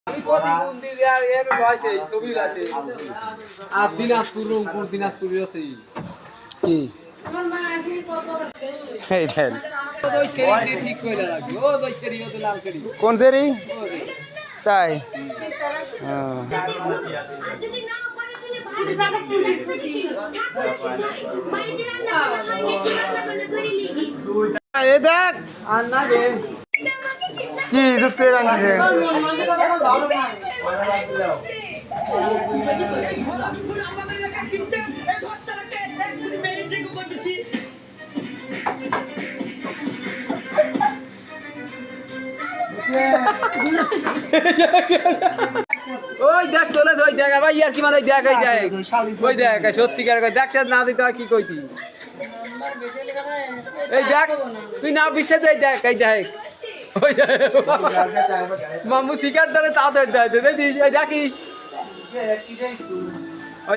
আমি কত কোন দিন এর রয়েছে ছবি আছে আর দিনাজপুর রংপুর দিনাজপুর আছে কি এই দেন ওই কেরি ঠিক কইরা রাখি ও ওই কেরি ও লাল কেরি কোন সেরি তাই হ্যাঁ এই দেখ আর না রে কি দুসে রাঙিছে ওই দেখ চলে ওই দেখ ভাই আর কি মানে দেখ এই দেখ ওই দেখ সত্যিকার কই দেখছ না দিতে কি কইতি এই দেখ তুই না বিশ্বাস এই দেখ এই দেখ ওই দেখ মামু শিকার ধরে তা ধরে দেখ দেখিস